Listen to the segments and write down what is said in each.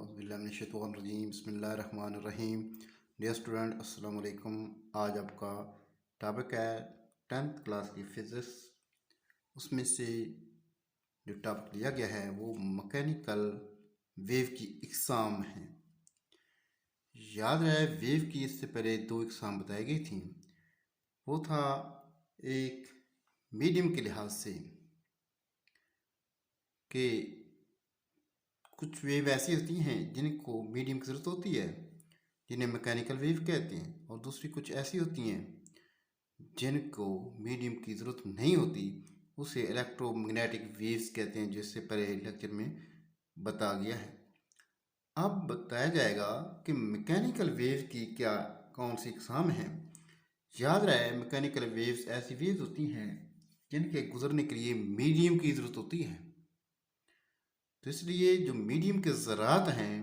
औज़ुबिल्लाहिमिनश्शैतानिर्रजीम बिस्मिल्लाहिर्रहमानिर्रहीम। Dear student अस्सलाम वालेकुम। आज आपका टॉपिक है 10th क्लास की फ़िज़िक्स। उसमें से जो टॉपिक लिया गया है वो मैकेनिकल वेव की इक़साम है। याद रहे वेव की इससे पहले दो इक़साम बताई गई थी। वो था एक मीडियम के लिहाज से कि कुछ वेव ऐसी होती हैं जिनको मीडियम की ज़रूरत होती है, जिन्हें मैकेनिकल वेव कहते हैं, और दूसरी कुछ ऐसी होती हैं जिनको मीडियम की ज़रूरत नहीं होती, उसे इलेक्ट्रोमैग्नेटिक वेव्स कहते हैं, जिससे पहले लेक्चर में बता गया है। अब बताया जाएगा कि मैकेनिकल वेव की क्या कौन सी इक़साम है। याद रहे मैकेनिकल वेव्स ऐसी वेव्स होती हैं जिनके गुजरने के लिए मीडियम की ज़रूरत होती है। तो इसलिए जो मीडियम के ज़रात हैं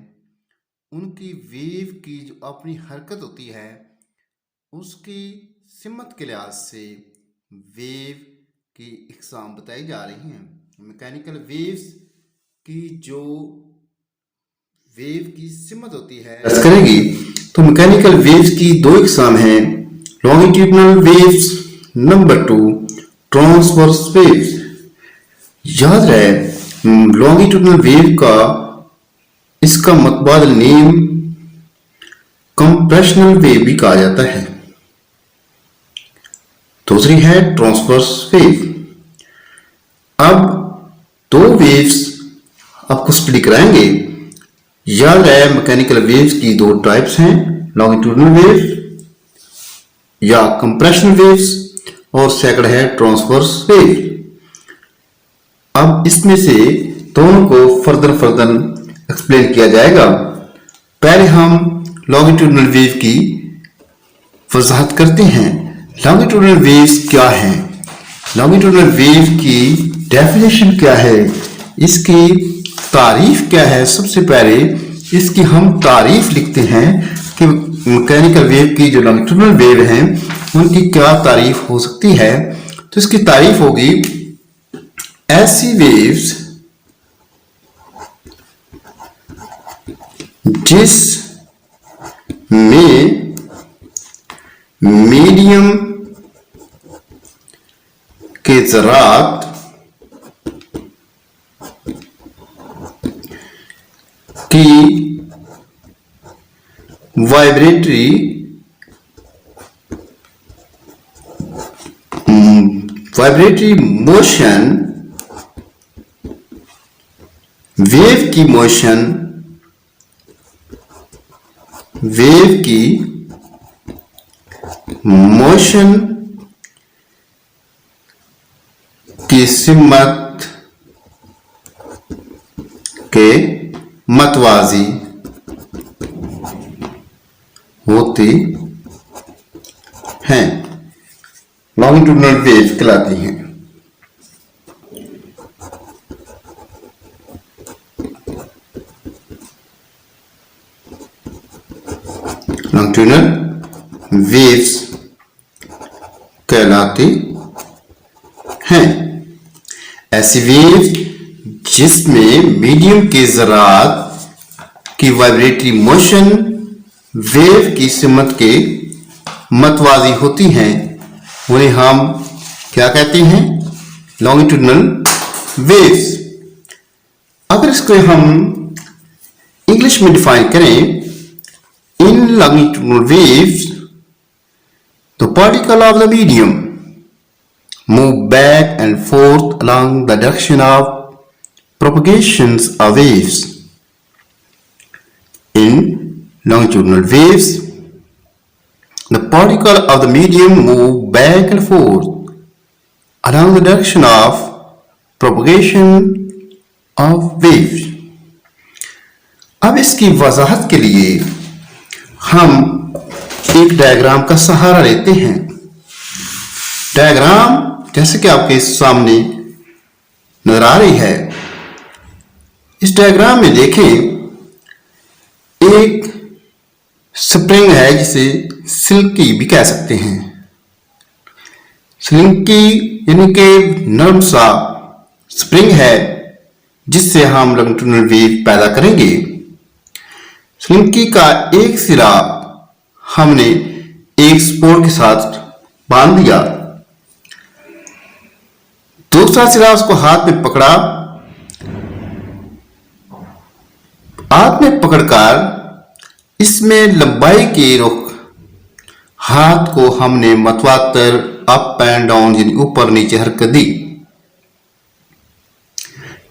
उनकी वेव की जो अपनी हरकत होती है उसकी सिमत के लिहाज से वेव की इक़साम बताई जा रही हैं। मैकेनिकल वेव्स की जो वेव की सिमत होती है करेंगी तो मैकेनिकल वेव्स की दो इक़साम हैं, longitudinal waves, number 2 transverse waves. याद रहे लॉन्गिट्यूडनल वेव का इसका मतबादल नेम कंप्रेशनल वेव भी कहा जाता है। दूसरी है ट्रांसवर्स वेव। अब दो वेव्स आपको स्टडी कराएंगे। याद रहे मैकेनिकल वेव्स की दो टाइप्स हैं, लॉन्गिट्यूडनल वेव या कंप्रेशनल वेव्स, और सेकंड है ट्रांसवर्स वेव। अब इसमें से दोनों को फर्दर एक्सप्लेन किया जाएगा। पहले हम लॉन्गिट्यूडनल वेव की वजाहत करते हैं। लॉन्गिट्यूडनल वेव्स क्या हैं, लॉन्गिट्यूडनल वेव की डेफिनेशन क्या है, इसकी तारीफ क्या है। सबसे पहले इसकी हम तारीफ लिखते हैं कि मैकेनिकल वेव की जो लॉन्गिट्यूडनल वेव हैं उनकी क्या तारीफ हो सकती है। तो इसकी तारीफ होगी ऐसी वेव्स जिस में मीडियम के ज़रात की वाइब्रेटरी मोशन, वेव की मोशन की सिमत के मतवाजी होती हैं, लॉन्गिट्यूडनल वेव कहलाती हैं। लॉन्गिट्यूडनल वेव्स कहलाती हैं ऐसी वेव जिसमें मीडियम के ज़रात की वाइब्रेटरी मोशन वेव की सिमत के मतवाजी होती हैं, उन्हें हम क्या कहते हैं, लॉन्गिट्यूडनल वेव्स। अगर इसको हम इंग्लिश में डिफाइन करें, in longitudinal waves the particle of the medium move back and forth along the direction of propagations of waves. In longitudinal waves the particle of the medium move back and forth along the direction of propagation of waves. अब इसकी वजाहत के लिए हम एक diagram का सहारा लेते हैं। Diagram जैसे कि आपके सामने नजर आ रही है। इस डायग्राम में देखें एक स्प्रिंग है जिसे सिल्की भी कह सकते हैं। सिल्की यानी कि नरम सा स्प्रिंग है जिससे हम लॉन्गिट्यूडनल वेव पैदा करेंगे। स्लिंकी का एक सिरा हमने एक स्पोर्ट के साथ बांध दिया, दूसरा सिरा उसको हाथ में पकड़ा, हाथ में पकड़कर इसमें लंबाई के रुख हाथ को हमने मतवातर अप एंड डाउन यानी ऊपर नीचे हरकत दी।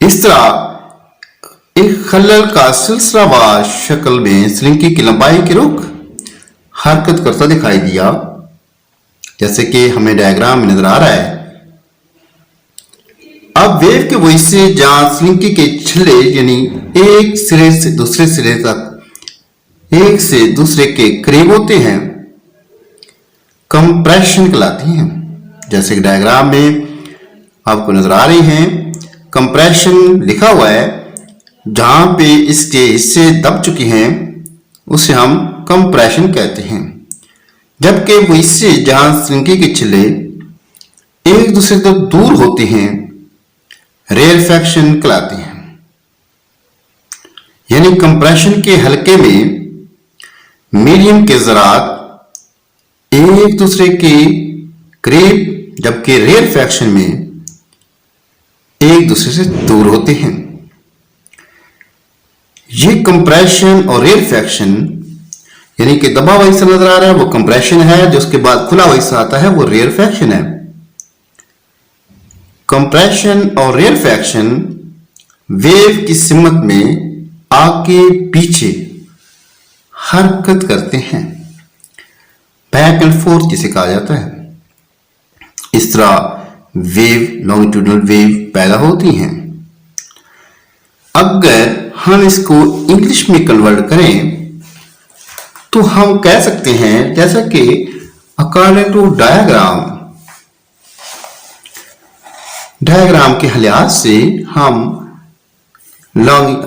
इस तरह एक खलल का सिलसिलावार शक्ल में स्लिंकी की लंबाई के रुख हरकत करता दिखाई दिया, जैसे कि हमें डायग्राम में नजर आ रहा है। अब वेव के वही से जहां स्लिंकी के छल्ले यानी एक सिरे से दूसरे सिरे तक एक से दूसरे के करीब होते हैं, कंप्रेशन कहलाती हैं। जैसे कि डायग्राम में आपको नजर आ रही हैं, कंप्रेशन लिखा हुआ है, जहां पे इसके हिस्से दब चुके हैं उसे हम कंप्रेशन कहते हैं, जबकि वो हिस्से जहां स्लिंकी के छिले एक दूसरे से दूर होते हैं रेरफेक्शन कहलाते हैं। यानी कंप्रेशन के हलके में मीडियम के ज़रात एक दूसरे के करीब, जबकि रेरफेक्शन में एक दूसरे से दूर होते हैं। ये कंप्रेशन और रेरफेक्शन यानी कि दबा हुआ हिस्सा नजर आ रहा है वो कंप्रेशन है, जो उसके बाद खुला हुआ हिस्सा आता है वो रेरफेक्शन है। कंप्रेशन और रेरफेक्शन वेव की सिमत में आगे पीछे हरकत करते हैं, बैक एंड फोर्थ जिसे कहा जाता है। इस तरह वेव, लॉन्गिट्यूडनल वेव पैदा होती हैं। अगर हम इसको इंग्लिश में कन्वर्ट करें तो हम कह सकते हैं, जैसा कि अकॉर्डिंग टू डायग्राम के लिहाज से हम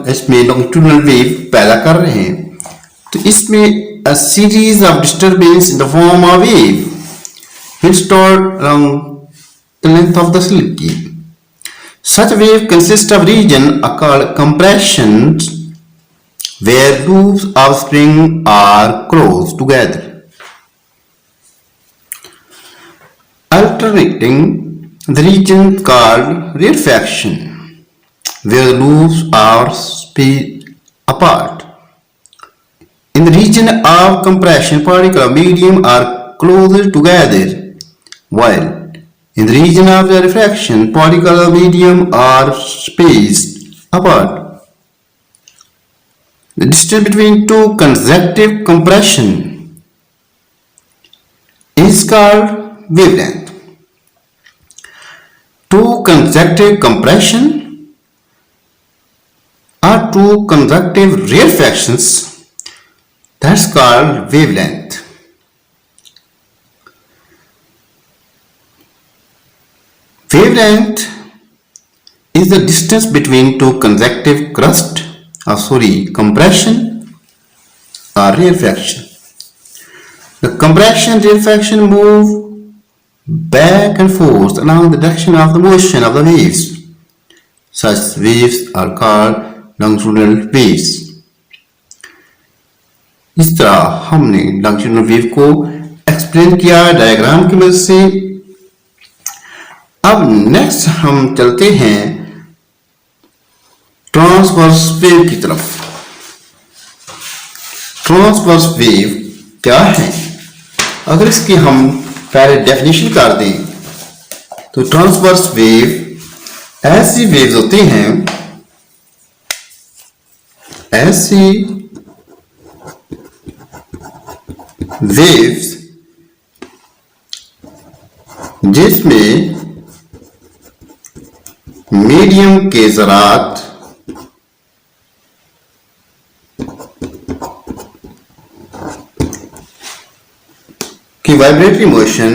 इसमें लॉन्गिट्यूडनल वेव पैदा कर रहे हैं, तो इसमें a series of disturbance in the form of wave will start along the length of the slinky. Such wave consists of region called compressions where loops of spring are close together, alternating the region called rarefaction where the loops are spaced apart. In the region of compression, particles of medium are closer together, while in the region of the refraction, particles of medium are spaced apart. The distance between two consecutive compression is called wavelength. Two consecutive compression or two consecutive rarefactions, that's called wavelength. Wavelength is the distance between two consecutive compression or rarefaction. The compression rarefaction move back and forth along the direction of the motion of the waves. Such waves are called longitudinal waves. इस तरह हमने longitudinal wave को explain किया diagram की मदद से। अब next हम चलते हैं ट्रांसवर्स वेव की तरफ। ट्रांसवर्स वेव क्या है? अगर इसकी हम पहले डेफिनेशन कर दें तो ट्रांसवर्स वेव ऐसी वेव्स होती हैं, ऐसी वेव्स जिसमें मीडियम के ज़रात की वाइब्रेटरी मोशन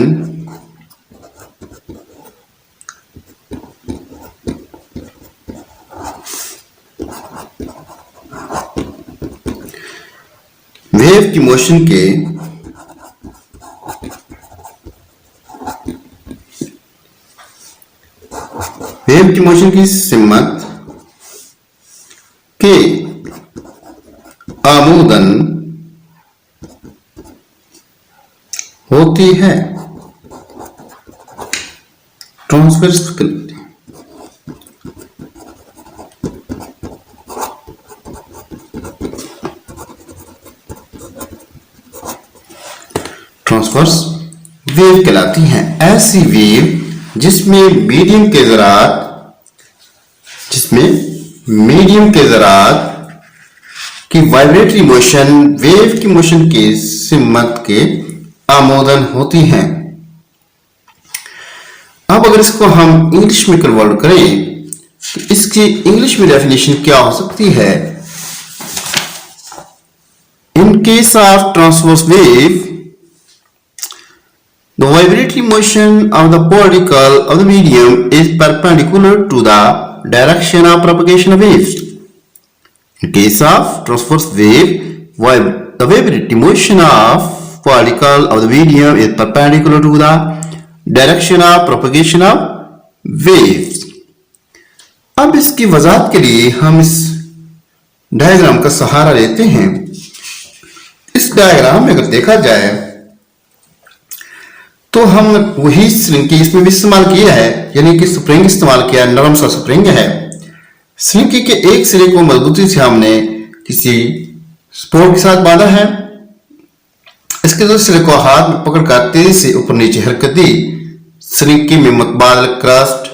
वेव की मोशन के वेव की मोशन की सिमत के आमूदन होती है। ट्रांसवर्स फ्रीक्वेंसी ट्रांसवर्स वेव कहलाती हैं। ऐसी वेव जिसमें मीडियम के ज़रात की वाइब्रेटरी मोशन वेव की मोशन के सिमत के आमोदन होती हैं। अब अगर इसको हम इंग्लिश में कन्वर्ट करें तो इसकी इंग्लिश में डेफिनेशन क्या हो सकती है? In case of transverse wave, the vibratory motion of the particle of the medium is perpendicular to the direction of propagation of waves. In case of transverse wave, the vibratory motion of particle of the medium is perpendicular to the direction of propagation of waves. अब इसकी वजाहत के लिए हम इस diagram का सहारा लेते हैं। इस डायग्राम में अगर देखा जाए तो हम वही स्प्रिंग इसमें भी इस्तेमाल किया है, यानी कि स्प्रिंग इस्तेमाल किया, नरम सा स्प्रिंग है। स्प्रिंग के एक सिरे को मजबूती से हमने किसी सपोर्ट के साथ बांधा है। इसके दूसरे सिरे को हाथ में पकड़कर तेजी से ऊपर नीचे हरकत दी। स्प्रिंग में मुतबादल क्रस्ट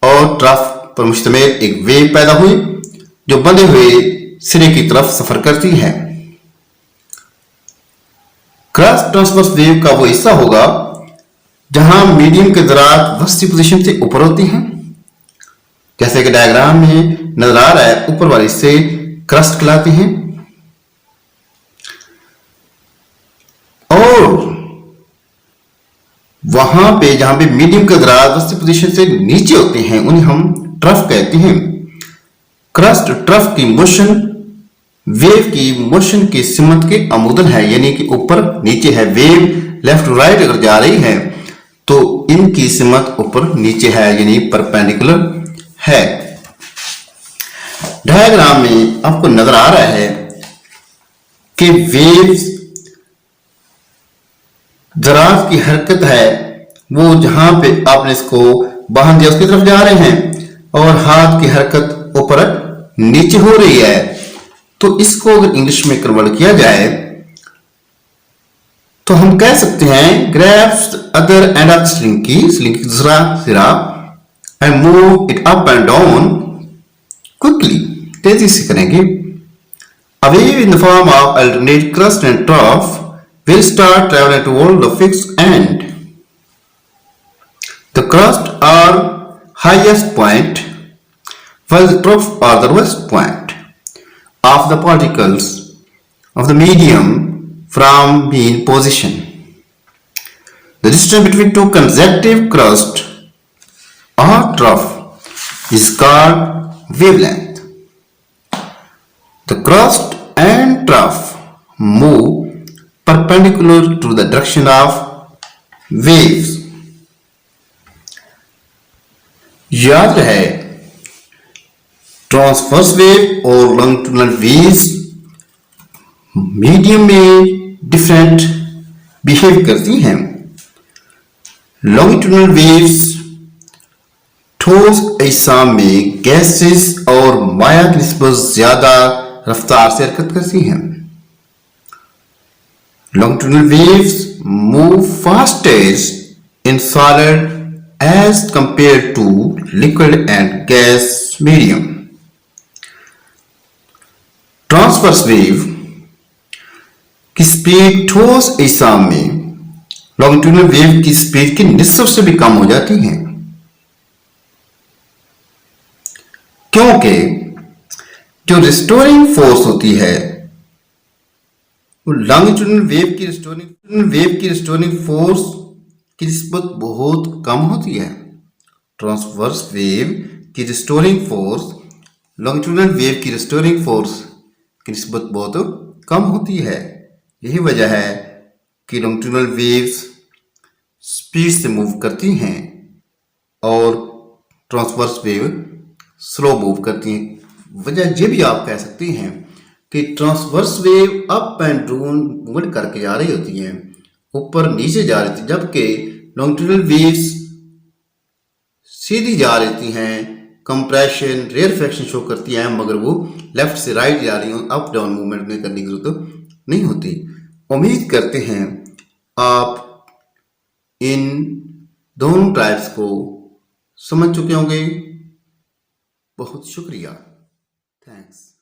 और ट्रफ पर मुश्तमिल एक वेव पैदा हुई जो बंधे हुए सिरे की तरफ सफर करती है। क्रस्ट ट्रांसवर्स वेव का वो हिस्सा होगा जहां मीडियम के ज़रात वस्ती पोजीशन से ऊपर होती हैं, जैसे कि डायग्राम में नजर आ रहा है। ऊपर वाले से क्रस्ट कहलाते हैं और वहां पे जहां पे मीडियम के ज़रात वस्ती पोजीशन से नीचे होते हैं उन्हें हम ट्रफ कहते हैं। क्रस्ट ट्रफ की मोशन वेव की मोशन की सिमत के अमूदन है, यानी कि ऊपर नीचे है। वेव लेफ्ट टू राइट अगर जा रही है तो इनकी सिमत ऊपर नीचे है, यानी परपेंडिकुलर है। डायग्राम में आपको नजर आ रहा है कि वेव्स ज़रात की हरकत है वो जहां पे आपने इसको बांध दिया उसकी तरफ जा रहे हैं और हाथ की हरकत ऊपर नीचे हो रही है। तो इसको अगर इंग्लिश में कन्वर्ट किया जाए तो हम कह सकते हैं grabs the other end of the slinky दूसरा सिरा and move it up and down quickly, तेजी से करेंगे। A wave in the form of alternate crust and trough will start traveling toward the fixed end. The crust are highest point while the trough are the lowest point of the particles of the medium from being position. The distance between two consecutive crust or trough is called wavelength. The crust and trough move perpendicular to the direction of waves. याद रहे transverse wave और longitudinal waves medium में different behave करती हैं। Longitudinal waves ठोस अजसाम में gases और माया की निस्बत ज्यादा रफ्तार से हरकत करती हैं। Longitudinal waves move fastest in solid as compared to liquid and gas medium. Transverse wave की स्पीड ठोस अजसाम में लॉन्गिट्यूडनल वेव की स्पीड की निस्बत से भी कम हो जाती है, क्योंकि जो रिस्टोरिंग फोर्स होती है वो लॉन्गिट्यूडनल वेव की रिस्टोरिंग फोर्स की निस्बत बहुत कम होती है। ट्रांसवर्स वेव की रिस्टोरिंग फोर्स लॉन्गिट्यूडनल वेव की रिस्टोरिंग फोर्स की निस्बत बहुत कम होती है। यही वजह है कि लॉन्गिट्यूडनल वेव्स स्पीड से मूव करती हैं और ट्रांसवर्स वेव स्लो मूव करती हैं। वजह ये भी आप कह सकते हैं कि transverse wave up and down movement करके जा रही होती हैं, ऊपर नीचे जा रही थी, जबकि लॉन्गिट्यूडनल वेव्स सीधी जा रही हैं, कंप्रेशन रेयरफेक्शन शो करती हैं, मगर वो लेफ्ट से राइट जा रही हो, अप डाउन मूवमेंट में करने की जरूरत नहीं होती। उम्मीद करते हैं आप इन दोनों टाइप्स को समझ चुके होंगे। बहुत शुक्रिया, थैंक्स।